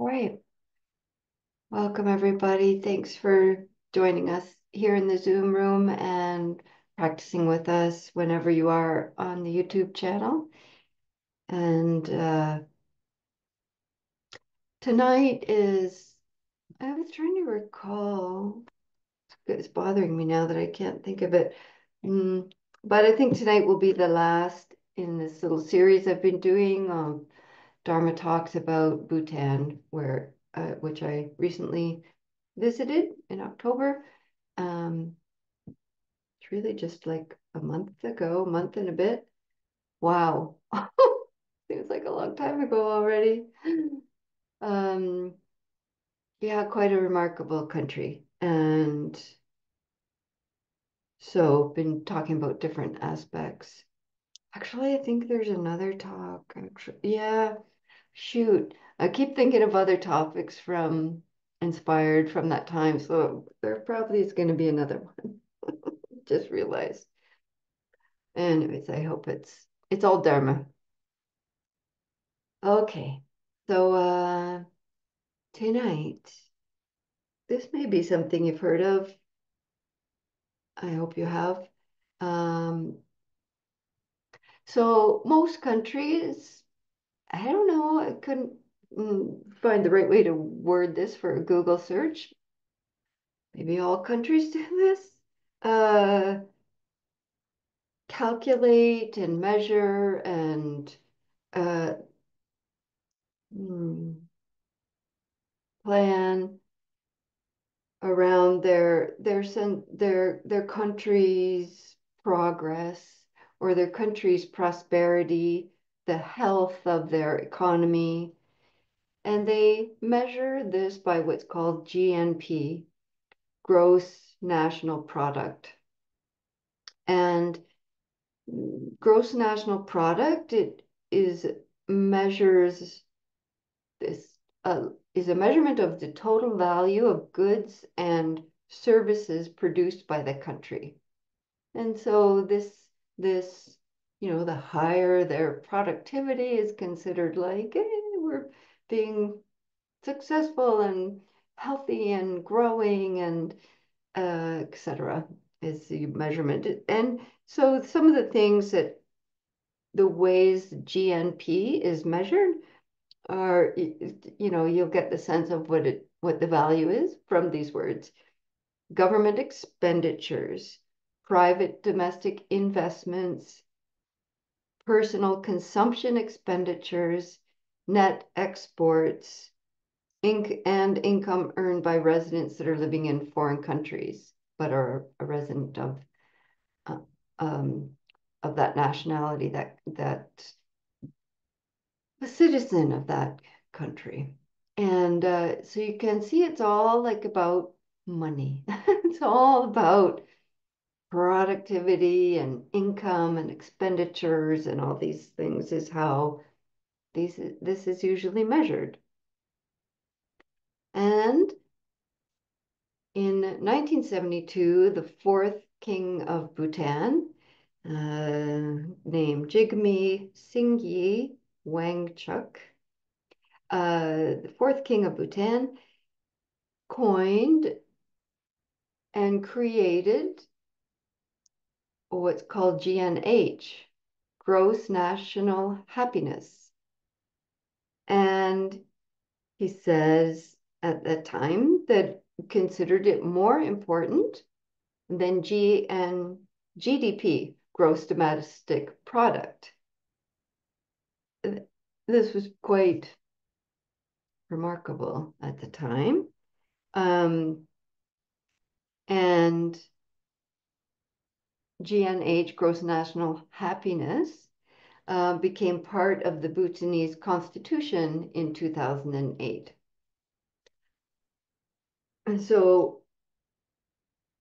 All right. Welcome, everybody. Thanks for joining us here in the Zoom room and practicing with us whenever you are on the YouTube channel. And tonight is, I was trying to recall, it's bothering me now that I can't think of it. But I think tonight will be the last in this little series I've been doing. Dharma talks about Bhutan, which I recently visited in October. It's really just like a month ago, month and a bit. Wow. Seems like a long time ago already. Um, yeah, quite a remarkable country. And so been talking about different aspects. Actually, I think there's another talk. Actually, yeah, shoot. I keep thinking of other topics from inspired from that time. So there probably is going to be another one. Just realized. Anyways, I hope it's all Dharma. Okay. So tonight, this may be something you've heard of. I hope you have. Um, so most countries, I don't know, I couldn't find the right way to word this for a Google search. Maybe all countries do this. Uh, Calculate and measure and uh, hmm, plan around their country's progress or their country's prosperity, the health of their economy, and they measure this by what's called GNP, gross national product. And gross national product, it is measures this is a measurement of the total value of goods and services produced by the country. And so this, the higher their productivity is considered like we're being successful and healthy and growing and etc. is the measurement. And so some of the things that the ways GNP is measured are, you'll get the sense of what the value is from these words. Government expenditures, private domestic investments, personal consumption expenditures, net exports, and income earned by residents that are living in foreign countries but are a resident uh, um, of that nationality, that a citizen of that country. And so you can see it's all like about money. It's all about productivity and income and expenditures and all these things is how this is usually measured. And in 1972, the fourth king of Bhutan, named Jigme Singye Wangchuk, the fourth king of Bhutan, coined and created what's called GNH, gross national happiness. And he says at that time that considered it more important than GDP, gross domestic product. This was quite remarkable at the time. And GNH, gross national happiness, became part of the Bhutanese constitution in 2008. And so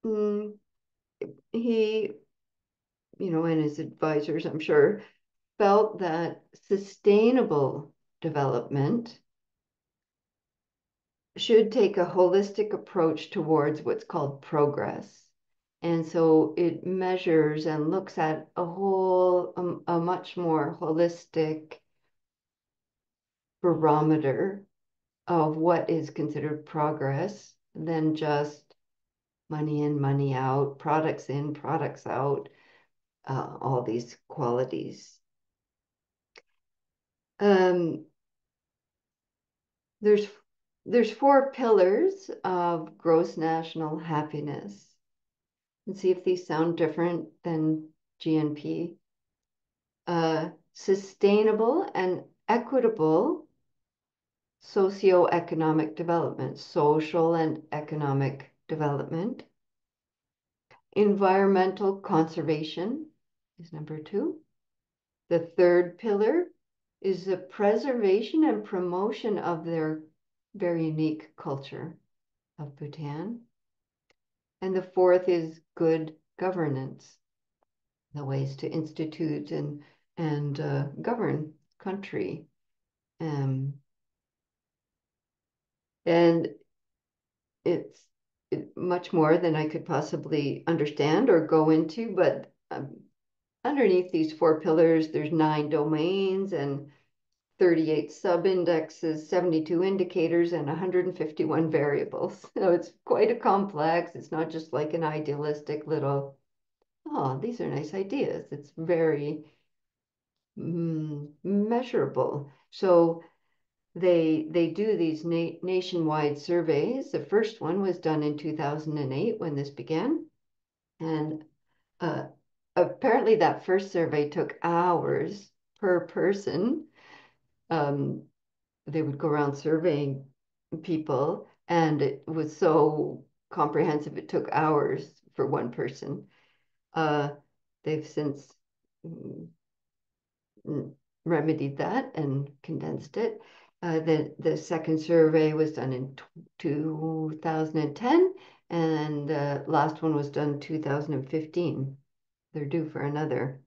he, and his advisors, I'm sure, felt that sustainable development should take a holistic approach towards what's called progress. And so it measures and looks at a much more holistic barometer of what is considered progress than just money in, money out, products in, products out, all these qualities. Um, there's there's four pillars of gross national happiness. And see if these sound different than GNP. Sustainable and equitable socioeconomic development, social and economic development. Environmental conservation is number two. The third pillar is the preservation and promotion of their very unique culture of Bhutan. And the fourth is good governance, the ways to institute and govern country. Um, and it's much more than I could possibly understand or go into, but underneath these four pillars, there's 9 domains and 38 sub-indexes, 72 indicators, and 151 variables. So it's quite a complex. It's not just like an idealistic little, oh, these are nice ideas. It's very measurable. So they do these nationwide surveys. The first one was done in 2008 when this began. And uh, apparently that first survey took hours per person. Um, they would go around surveying people, and it was so comprehensive, it took hours for one person. Uh, they've since mm, remedied that and condensed it. The second survey was done in 2010, and the last one was done 2015. They're due for another.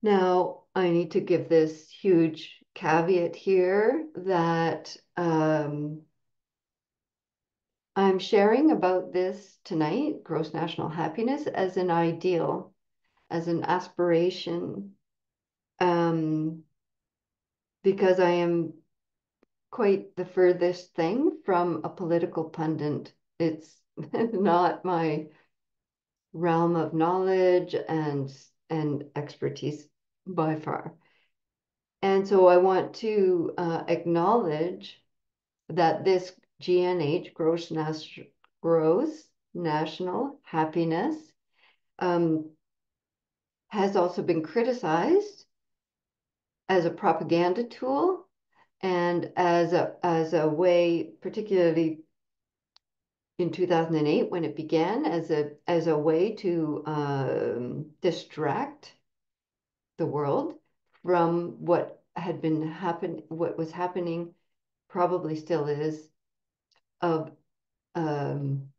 Now, I need to give this huge caveat here that I'm sharing about this tonight, gross national happiness, as an ideal, as an aspiration, because I am quite the furthest thing from a political pundit. It's not my realm of knowledge and expertise by far. And so I want to acknowledge that this GNH, gross national happiness, um, has also been criticized as a propaganda tool and as a way, particularly in 2008 when it began, as a way to distract the world from what was happening, probably still is, of um,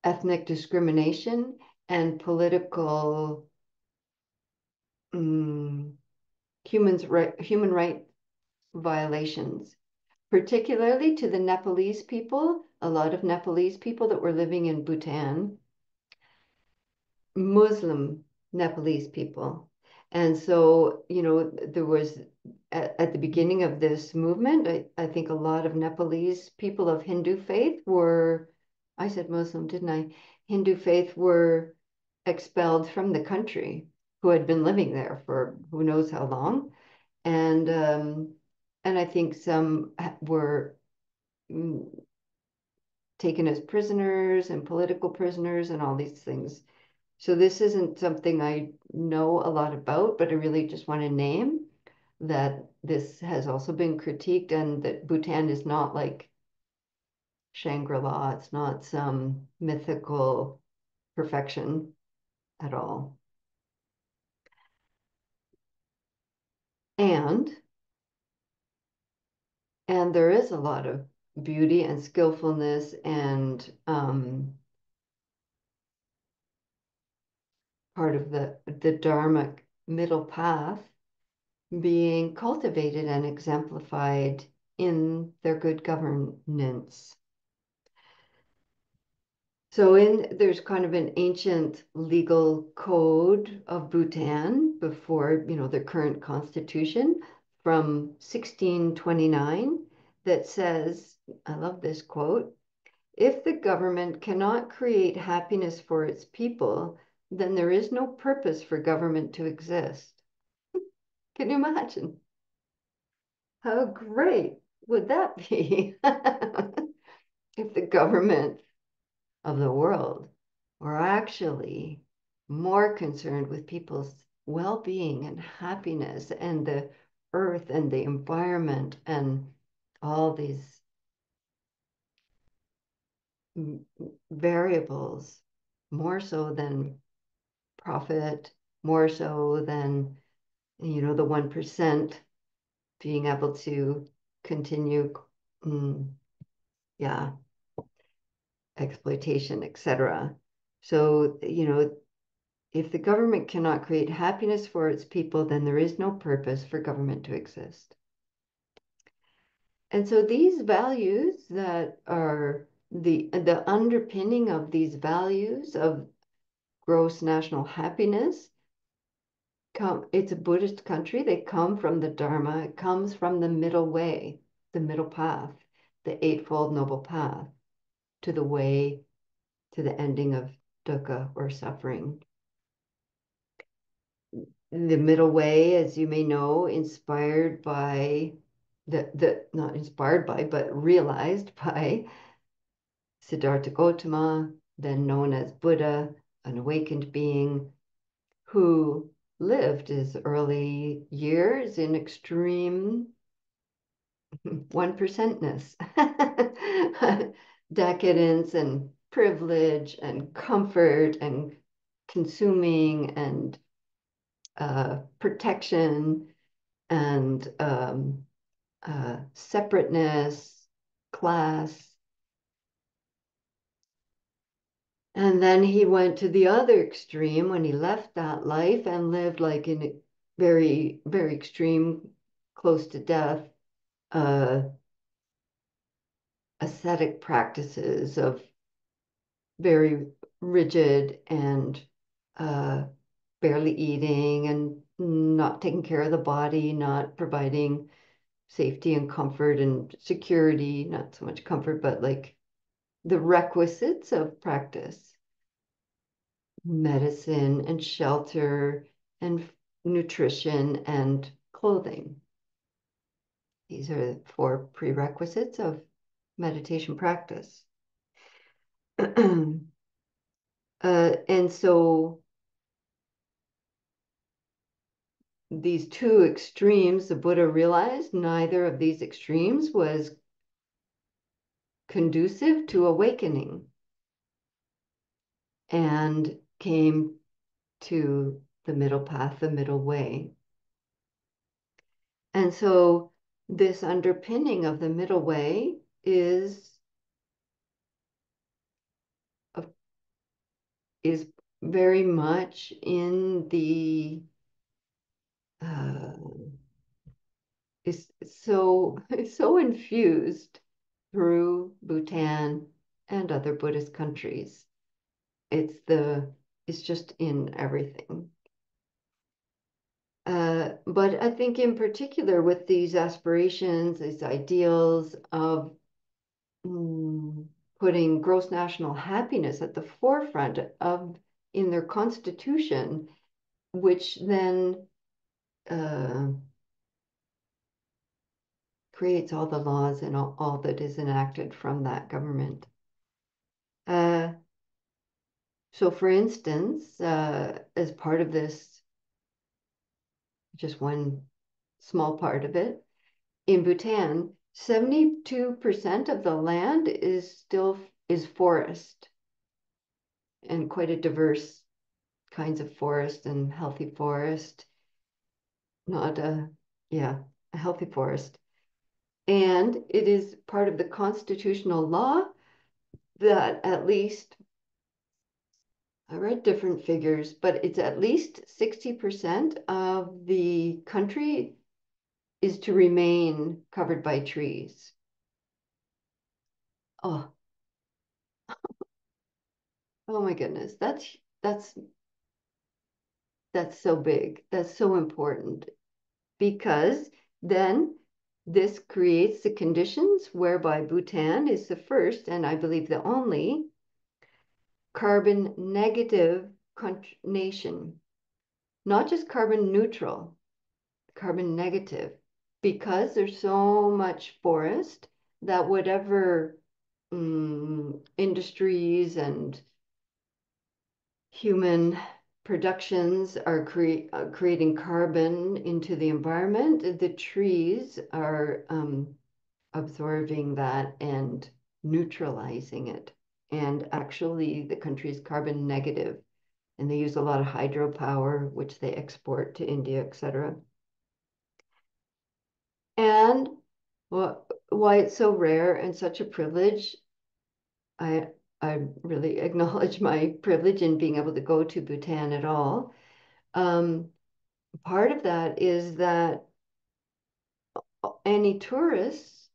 ethnic discrimination and political um, human right violations, particularly to the Nepalese people, a lot of Nepalese people that were living in Bhutan, Muslim Nepalese people. And so, there was at the beginning of this movement, I think a lot of Nepalese people of Hindu faith were, I said Muslim, didn't I? Hindu faith were expelled from the country, who had been living there for who knows how long. And I think some were mm, taken as prisoners and political prisoners and all these things. So this isn't something I know a lot about, but I really just want to name that this has also been critiqued and that Bhutan is not like Shangri-La. It's not some mythical perfection at all. And and there is a lot of beauty and skillfulness and part of the Dharmic middle path being cultivated and exemplified in their good governance. So there's kind of an ancient legal code of Bhutan before, their current constitution from 1629 that says, I love this quote, if the government cannot create happiness for its people, then there is no purpose for government to exist. Can you imagine? How great would that be if the government of the world were actually more concerned with people's well-being and happiness and the earth and the environment and all these variables, more so than profit, more so than, the 1% being able to continue, mm, yeah, exploitation, etc. So, if the government cannot create happiness for its people, then there is no purpose for government to exist. And so these values that are the underpinning of these values of gross national happiness it's a Buddhist country. They come from the Dharma. It comes from the middle way, the middle path, the Eightfold Noble Path to the way to the ending of dukkha or suffering. The middle way, as you may know, inspired by the not inspired by, but realized by Siddhartha Gautama, then known as Buddha, an awakened being who lived his early years in extreme 1%ness, decadence and privilege and comfort and consuming and protection and separateness, class. And then he went to the other extreme when he left that life and lived like in a very, very extreme, close to death, uh, ascetic practices of very rigid and uh, barely eating and not taking care of the body, not providing safety and comfort and security, not so much comfort, but like the requisites of practice, medicine and shelter and nutrition and clothing. These are the 4 prerequisites of meditation practice. And so these 2 extremes, the Buddha realized neither of these extremes was conducive to awakening and came to the middle path, the middle way. And so this underpinning of the middle way is very much in the is so infused through Bhutan and other Buddhist countries. It's just in everything. But I think in particular with these aspirations, these ideals of putting gross national happiness at the forefront of in their constitution, which then creates all the laws and all that is enacted from that government. So for instance, as part of this, just one small part of it, in Bhutan, 72% of the land is forest and quite a diverse kinds of forest and healthy forest, not a, yeah, a healthy forest. And it is part of the constitutional law that at least, I read different figures, but it's at least 60% of the country is to remain covered by trees. Oh, Oh my goodness, that's so big. That's so important because then this creates the conditions whereby Bhutan is the first and I believe the only carbon negative nation, not just carbon neutral, carbon negative, because there's so much forest that whatever industries and human productions are creating carbon into the environment, the trees are absorbing that and neutralizing it. And actually, the country is carbon negative, and they use a lot of hydropower, which they export to India, etc. And why it's so rare and such a privilege, I I really acknowledge my privilege in being able to go to Bhutan at all. Um, Part of that is that any tourists,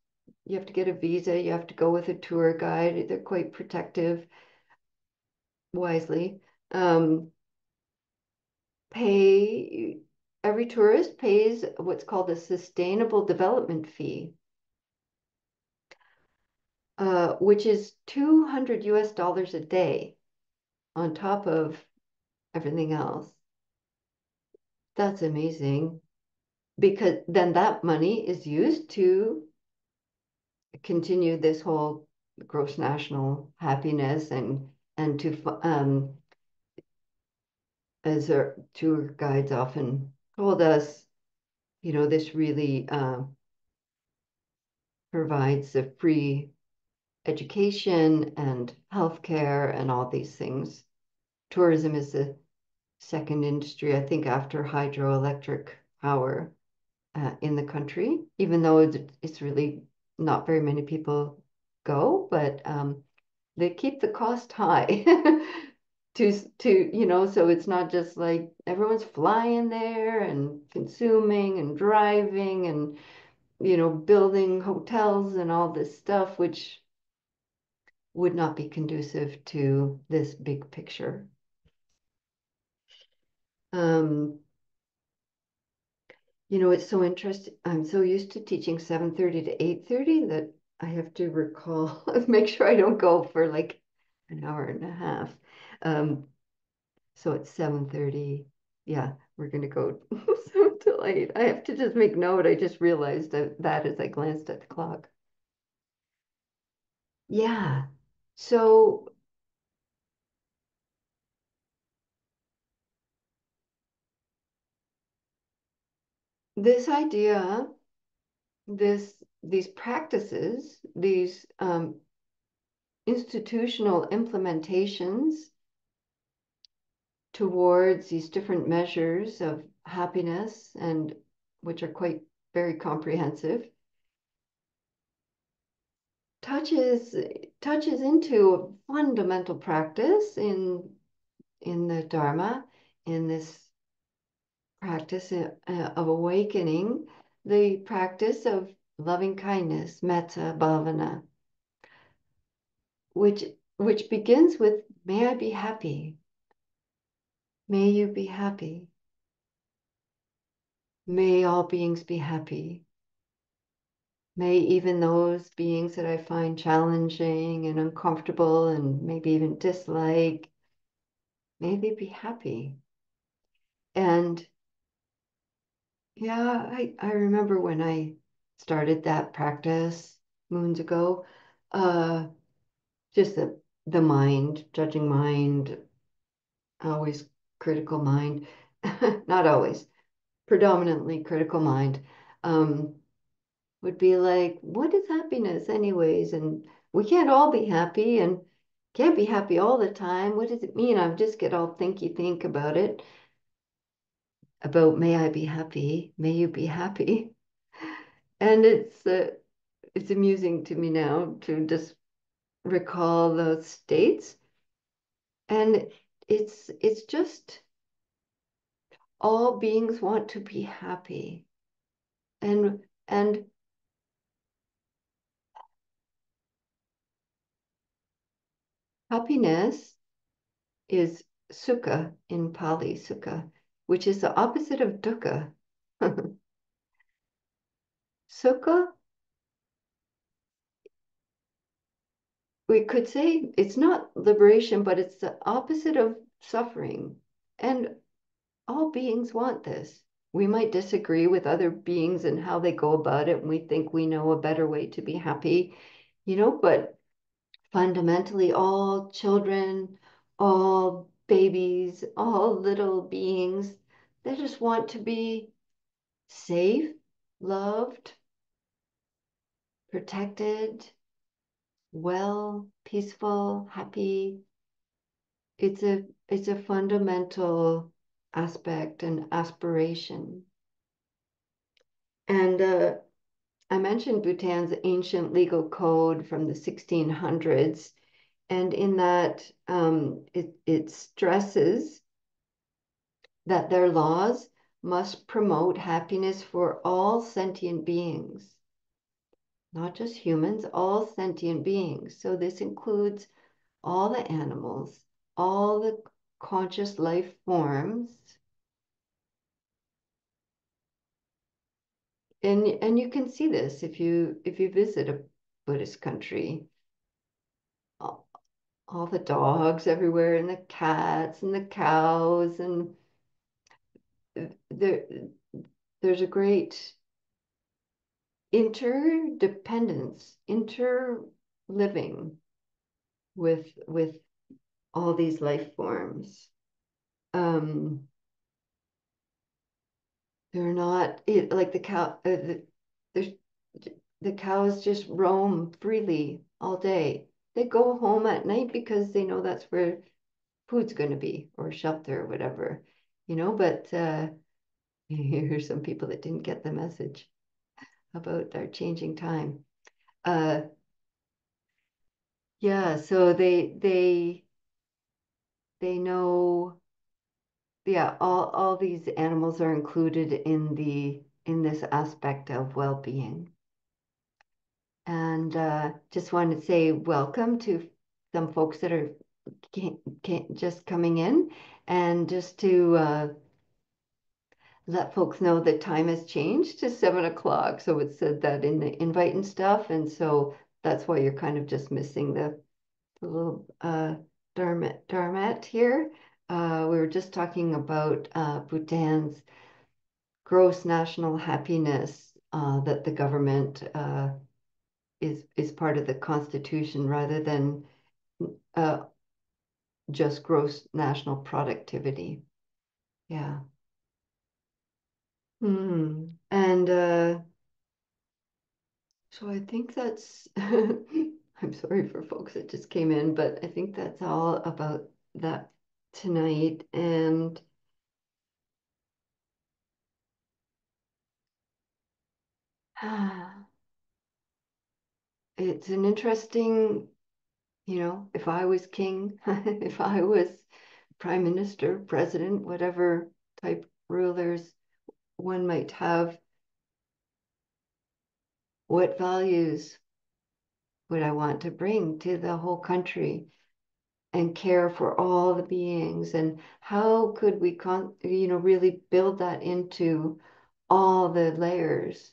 you have to get a visa, you have to go with a tour guide. They're quite protective, wisely. Um, pay Every tourist pays what's called a sustainable development fee, which is 200 US dollars a day on top of everything else. That's amazing because then that money is used to continue this whole gross national happiness and to as our tour guides often told us, this really provides a free education and healthcare and all these things. Tourism is the second industry, I think, after hydroelectric power in the country, even though it's really not very many people go, but they keep the cost high so it's not just like everyone's flying there and consuming and driving and building hotels and all this stuff, which would not be conducive to this big picture. um it's so interesting. I'm so used to teaching 7:30 to 8:30 that I have to recall make sure I don't go for like an hour and a half. um So it's 7:30. Yeah, we're gonna go 7 till 8. I have to just make note. I just realized that as I glanced at the clock. Yeah. So this idea, these practices, these institutional implementations towards these different measures of happiness and which are quite very comprehensive, touches touches into a fundamental practice in the Dharma, in this practice of awakening, the practice of loving kindness, Metta Bhavana, which which begins with, may I be happy, may you be happy, may all beings be happy, may even those beings that I find challenging and uncomfortable and maybe even dislike, may they be happy. And yeah, I remember when I started that practice moons ago, uh, just the mind, judging mind, always critical mind, not always, predominantly critical mind, um, would be like, what is happiness anyways? And we can't all be happy and can't be happy all the time. What does it mean? I just get all thinky think about it, about may I be happy, may you be happy. And it's amusing to me now to just recall those states. And it's just all beings want to be happy. And happiness is sukha in Pali, sukha, which is the opposite of dukkha. Sukha, we could say it's not liberation, but it's the opposite of suffering. And all beings want this. We might disagree with other beings and how they go about it, and we think we know a better way to be happy, but fundamentally, all children, all babies, all little beings, they just want to be safe, loved, protected, well, peaceful, happy. It's a fundamental aspect and aspiration. And I mentioned Bhutan's ancient legal code from the 1600s, and in that it stresses that their laws must promote happiness for all sentient beings, not just humans, all sentient beings. So this includes all the animals, all the conscious life forms. And you can see this if you visit a Buddhist country. All the dogs everywhere and the cats and the cows and there there's a great interdependence, interliving with all these life forms. Um, they're not like the cow. There's the cows just roam freely all day. They go home at night because they know that's where food's going to be or shelter or whatever, But here's some people that didn't get the message about our changing time. Uh, yeah, so they know, yeah, all these animals are included in this aspect of well-being. And just wanted to say welcome to some folks that are just coming in, and just to let folks know the time has changed to 7 o'clock. So it said that in the invite and stuff, and so that's why you're kind of just missing the little Dharmat here. We were just talking about Bhutan's gross national happiness, that the government is part of the constitution rather than uh, just gross national productivity. Yeah. And so I think that's, I'm sorry for folks that just came in, but I think that's all about that tonight. And it's an interesting, if I was king, if I was prime minister, president, whatever type rulers one might have, what values would I want to bring to the whole country and care for all the beings? And how could we, really build that into all the layers?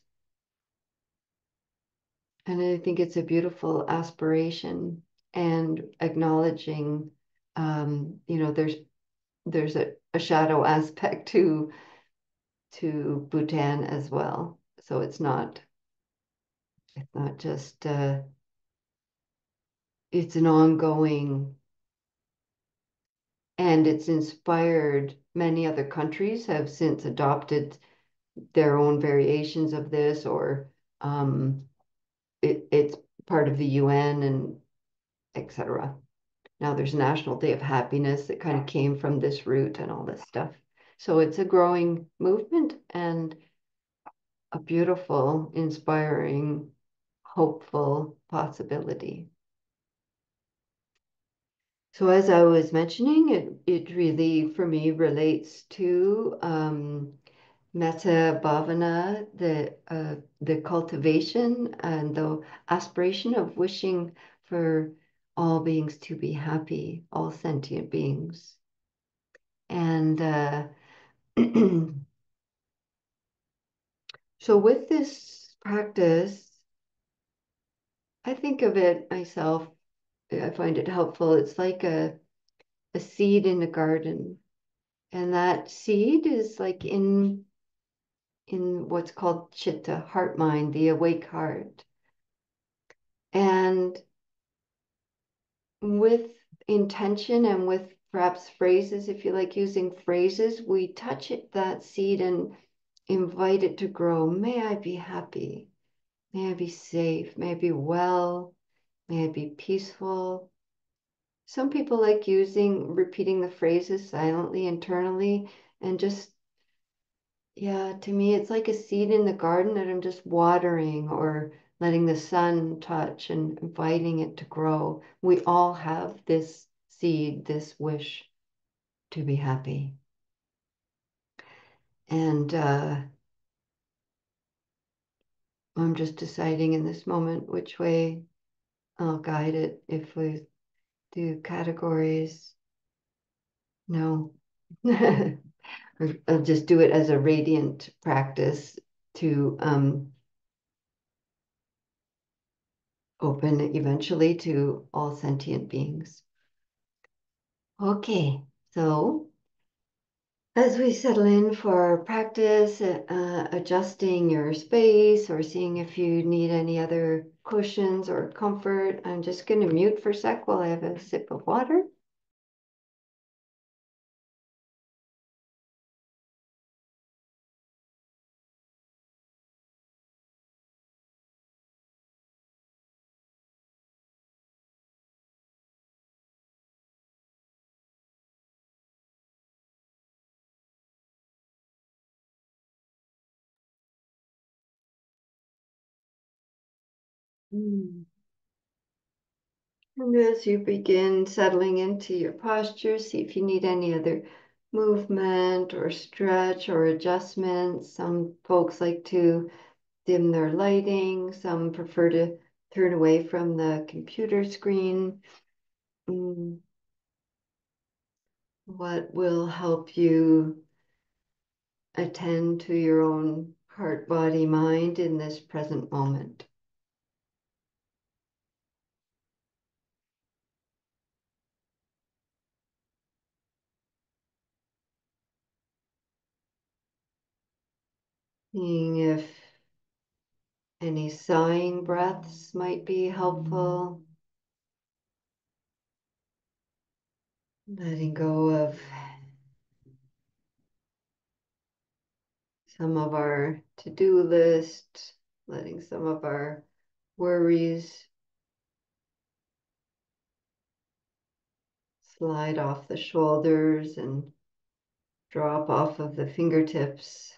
And I think it's a beautiful aspiration and acknowledging, there's a shadow aspect to Bhutan as well. So it's not just it's an ongoing, and it's inspired many other countries have since adopted their own variations of this, or it's part of the UN and etc. Now there's National Day of Happiness that kind of came from this root and all this stuff. So it's a growing movement and a beautiful, inspiring, hopeful possibility. So as I was mentioning, it really, for me, relates to Metta Bhavana, the cultivation and the aspiration of wishing for all beings to be happy, all sentient beings. And so with this practice, I think of it myself, I find it helpful. It's like a seed in a garden. And that seed is like in what's called chitta, heart mind, the awake heart. And with intention and with perhaps phrases, if you like using phrases, we touch it, that seed, and invite it to grow. May I be happy. May I be safe. May I be well. May I be peaceful. Some people like repeating the phrases silently, internally, and just, yeah, to me, it's like a seed in the garden that I'm just watering or letting the sun touch and inviting it to grow. We all have this seed, this wish to be happy. And I'm just deciding in this moment which way I'll guide it. If we do categories, no. I'll just do it as a radiant practice to open eventually to all sentient beings. Okay, so as we settle in for practice, adjusting your space or seeing if you need any other cushions or comfort, I'm just going to mute for a sec while I have a sip of water. Mm. And as you begin settling into your posture, see if you need any other movement or stretch or adjustments. Some folks like to dim their lighting, some prefer to turn away from the computer screen. Mm, what will help you attend to your own heart, body, mind in this present moment? Seeing if any sighing breaths might be helpful. Letting go of some of our to-do list, letting some of our worries slide off the shoulders and drop off of the fingertips.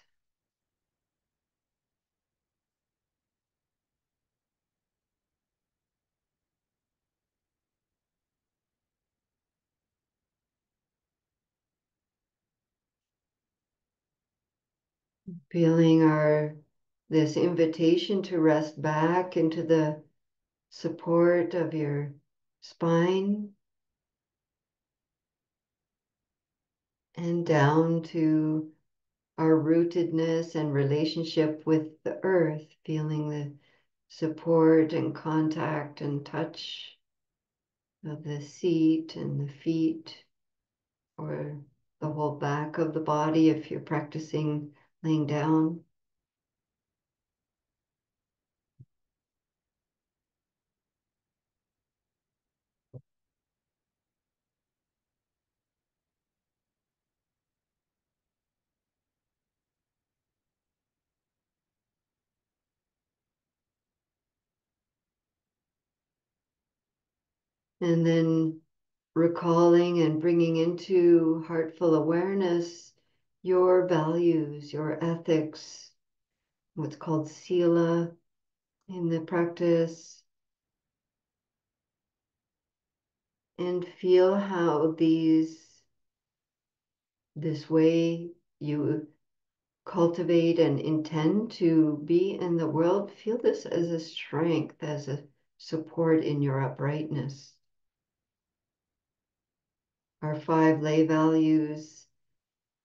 Feeling this invitation to rest back into the support of your spine and down to our rootedness and relationship with the earth, feeling the support and contact and touch of the seat and the feet, or the whole back of the body if you're practicing laying down. And then recalling and bringing into heartful awareness your values, your ethics, what's called sila in the practice, and feel how this way you cultivate and intend to be in the world, feel this as a strength, as a support in your uprightness. our 5 lay values,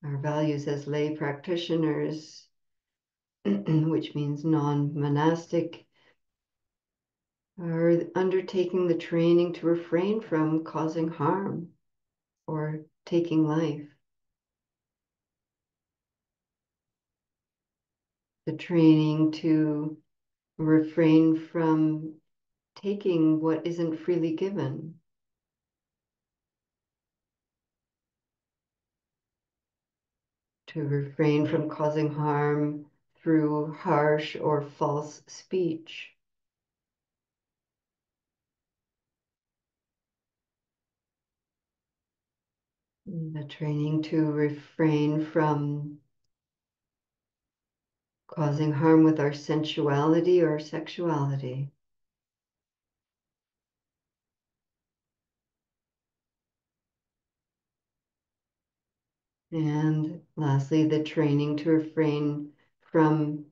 our values as lay practitioners, which means non-monastic, are undertaking the training to refrain from causing harm or taking life. The training to refrain from taking what isn't freely given. To refrain from causing harm through harsh or false speech. The training to refrain from causing harm with our sensuality or sexuality. And lastly, the training to refrain from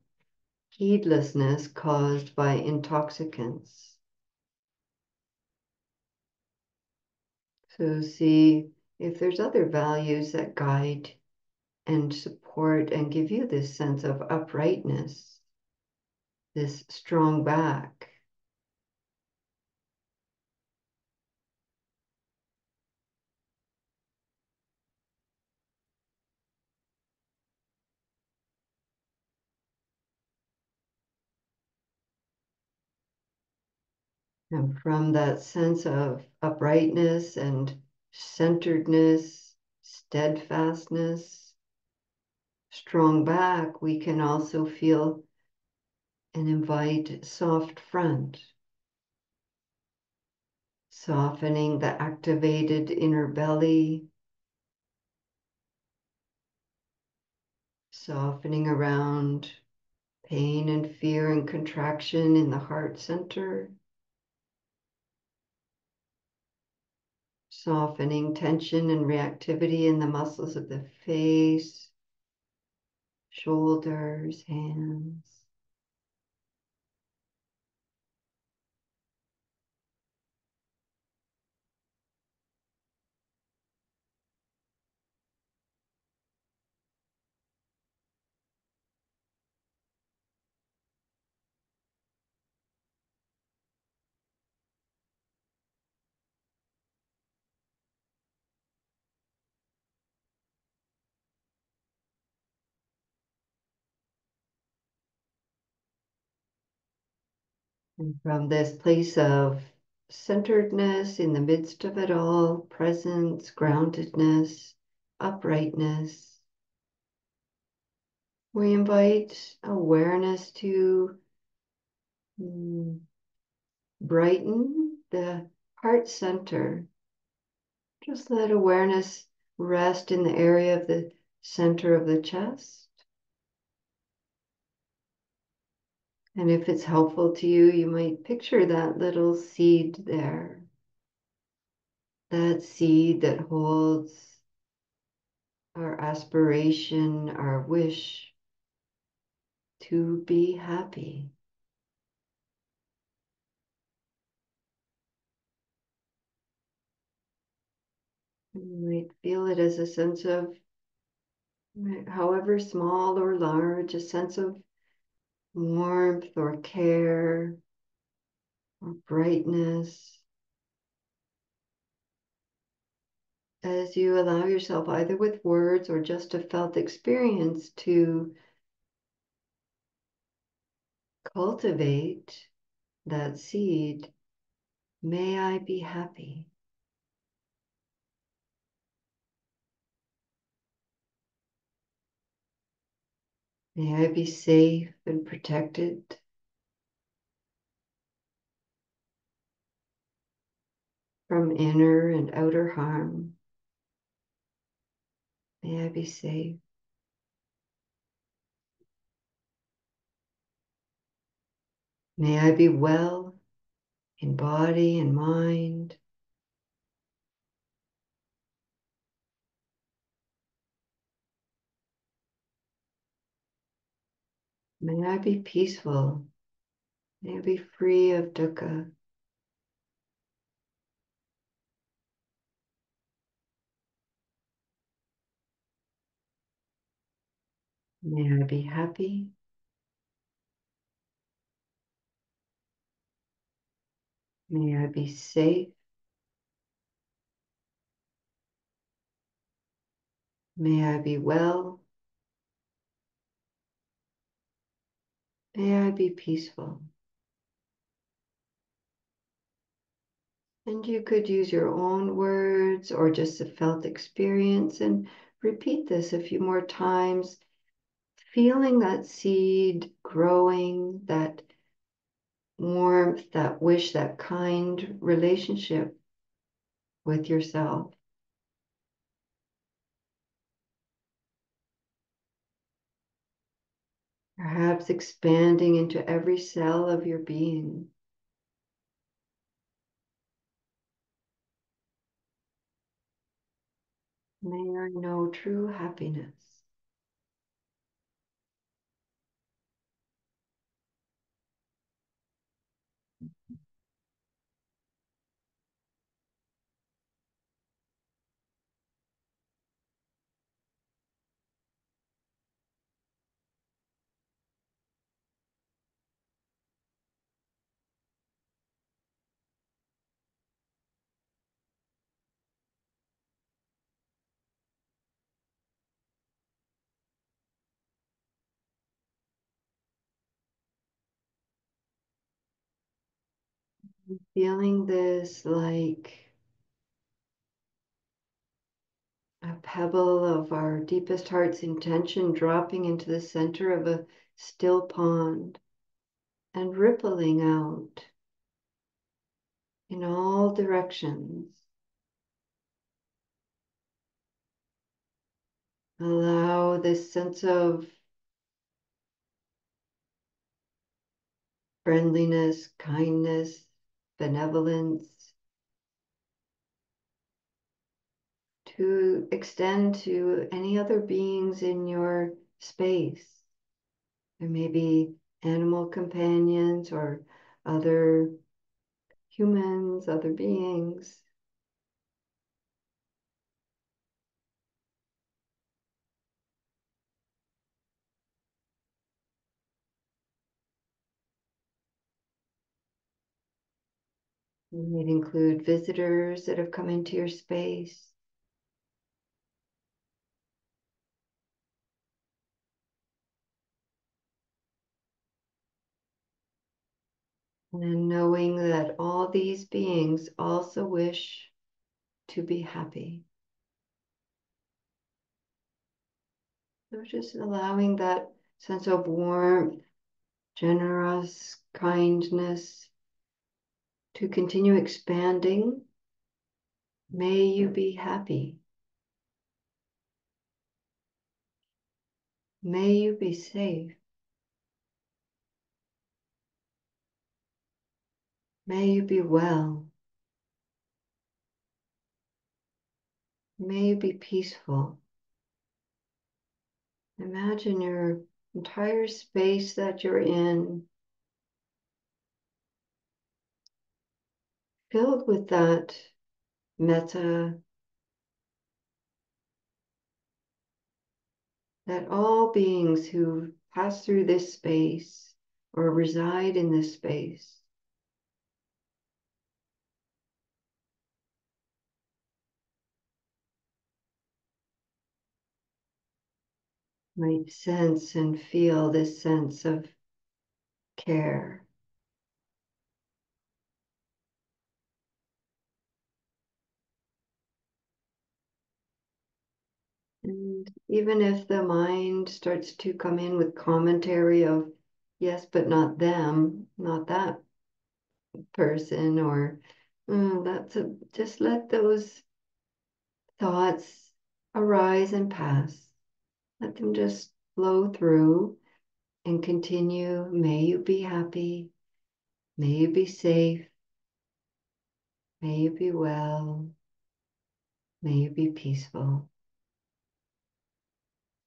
heedlessness caused by intoxicants. So see if there's other values that guide and support and give you this sense of uprightness, this strong back. And from that sense of uprightness and centeredness, steadfastness, strong back, we can also feel and invite soft front, softening the activated inner belly, softening around pain and fear and contraction in the heart center, softening tension and reactivity in the muscles of the face, shoulders, hands. And from this place of centeredness in the midst of it all, presence, groundedness, uprightness, we invite awareness to brighten the heart center. Just let awareness rest in the area of the center of the chest. And if it's helpful to you, you might picture that little seed there. That seed that holds our aspiration, our wish to be happy. You might feel it as a sense of, however small or large, a sense of warmth or care or brightness as you allow yourself, either with words or just a felt experience, to cultivate that seed. May I be happy. May I be safe and protected from inner and outer harm. May I be safe. May I be well in body and mind. May I be peaceful. May I be free of dukkha. May I be happy. May I be safe. May I be well. May I be peaceful. And you could use your own words or just a felt experience and repeat this a few more times, feeling that seed growing, that warmth, that wish, that kind relationship with yourself. Perhaps expanding into every cell of your being. May I know true happiness. Feeling this like a pebble of our deepest heart's intention dropping into the center of a still pond and rippling out in all directions. Allow this sense of friendliness, kindness, benevolence to extend to any other beings in your space. There may be animal companions or other humans, other beings. You might include visitors that have come into your space. And knowing that all these beings also wish to be happy. So just allowing that sense of warmth, generous kindness to continue expanding. May you be happy. May you be safe. May you be well. May you be peaceful. Imagine your entire space that you're in filled with that metta, that all beings who pass through this space or reside in this space might sense and feel this sense of care. And even if the mind starts to come in with commentary of, yes, but not them, not that person, or just let those thoughts arise and pass. Let them just flow through and continue. May you be happy. May you be safe. May you be well. May you be peaceful.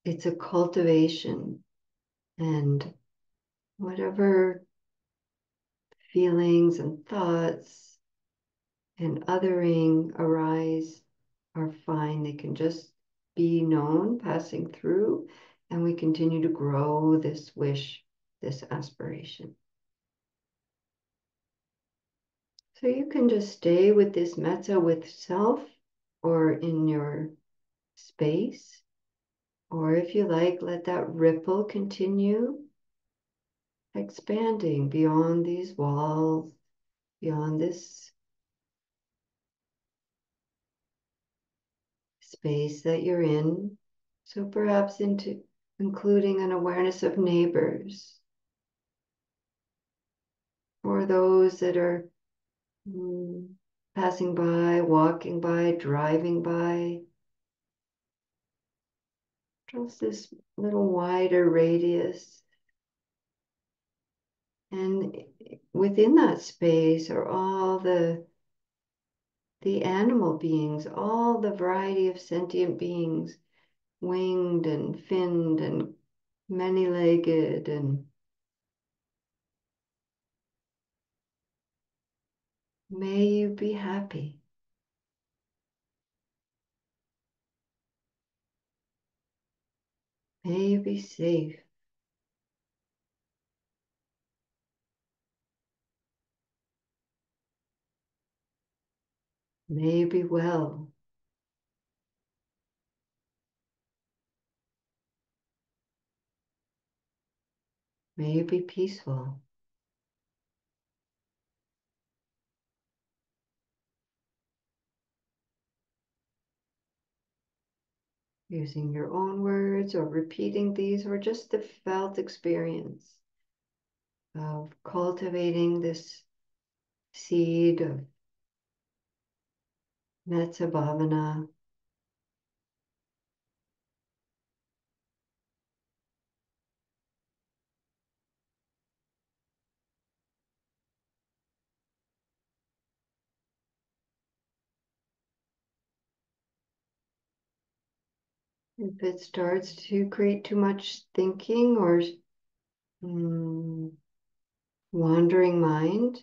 It's a cultivation, and whatever feelings and thoughts and othering arise are fine. They can just be known, passing through, And we continue to grow this wish, this aspiration. So you can just stay with this metta with self or in your space. Or if you like, let that ripple continue expanding beyond these walls, beyond this space that you're in. So perhaps into including an awareness of neighbors or those that are passing by, walking by, driving by. Just this little wider radius. And within that space are all the animal beings, all the variety of sentient beings, winged and finned and many-legged, and may you be happy. May you be safe. May you be well. May you be peaceful. Using your own words or repeating these, or just the felt experience of cultivating this seed of Metta Bhavana. If it starts to create too much thinking or mm, wandering mind,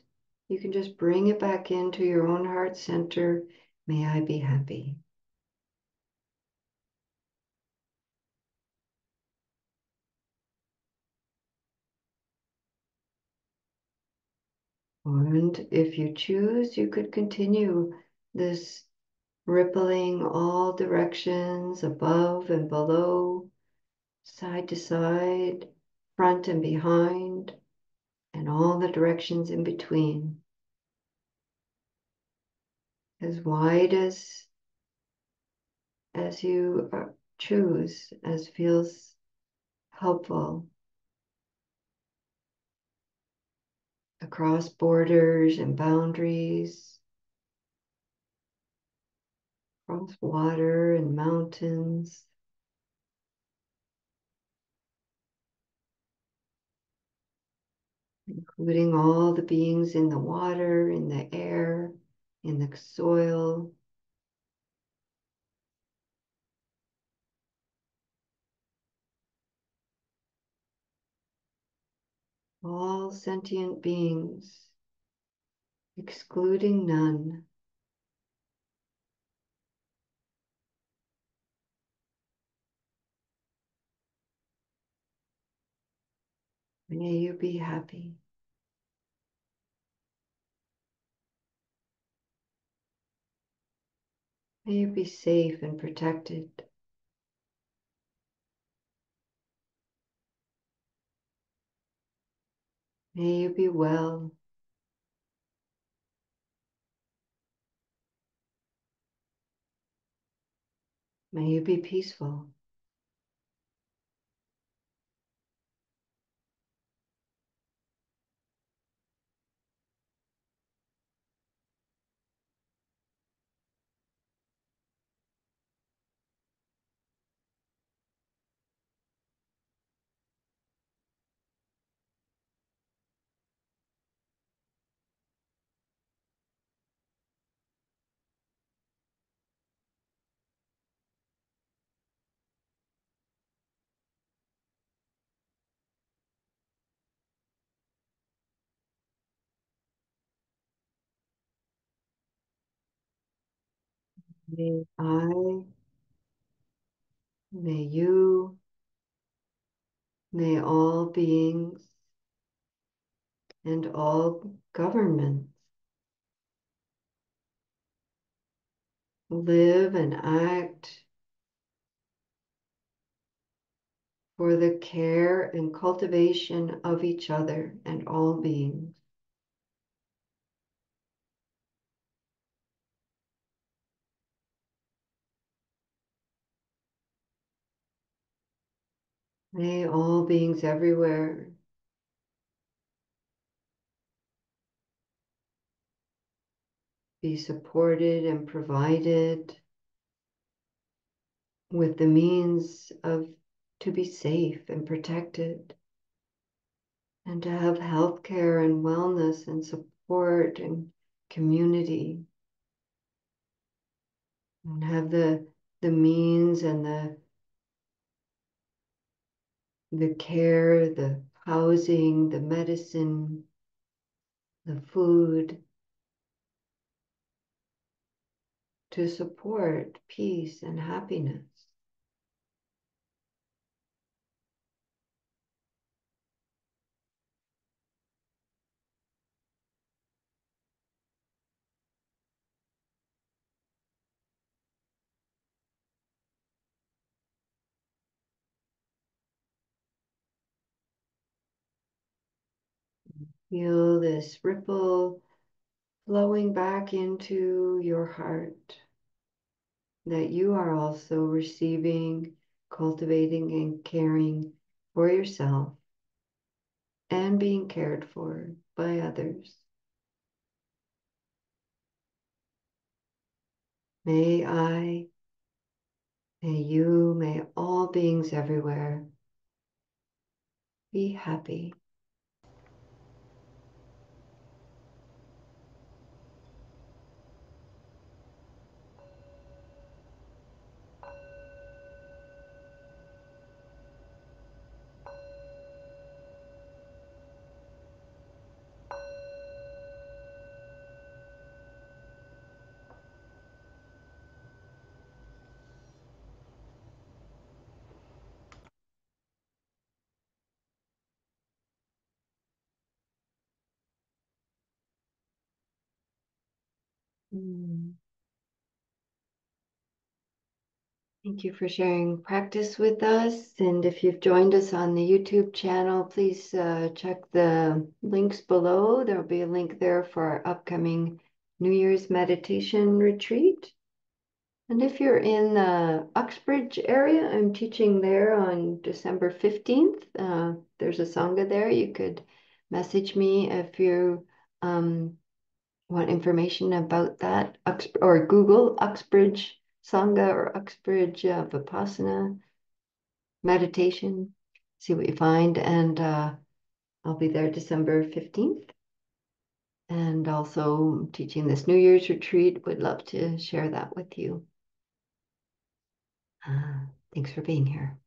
you can just bring it back into your own heart center. May I be happy. And if you choose, you could continue this rippling all directions, above and below, side to side, front and behind, and all the directions in between. As wide as you choose, as feels helpful, across borders and boundaries, across water and mountains, including all the beings in the water, in the air, in the soil. All sentient beings, excluding none. May you be happy. May you be safe and protected. May you be well. May you be peaceful. May I, may you, May all beings and all governments live and act for the care and cultivation of each other and all beings. May all beings everywhere be supported and provided with the means of to be safe and protected, and to have health care and wellness and support and community, and have the means and the care, the housing, the medicine, the food to support peace and happiness. Feel this ripple flowing back into your heart, that you are also receiving, cultivating, and caring for yourself and being cared for by others. May I, may you, may all beings everywhere be happy. Mm. Thank you for sharing practice with us. And if you've joined us on the YouTube channel, please check the links below. There'll be a link there for our upcoming New Year's meditation retreat. And if you're in the Uxbridge area, I'm teaching there on December 15th. There's a Sangha there. You could message me if you want information about that, or Google Uxbridge Sangha or Uxbridge Vipassana meditation. See what you find. And I'll be there December 15th. And also teaching this New Year's retreat. Would love to share that with you. Thanks for being here.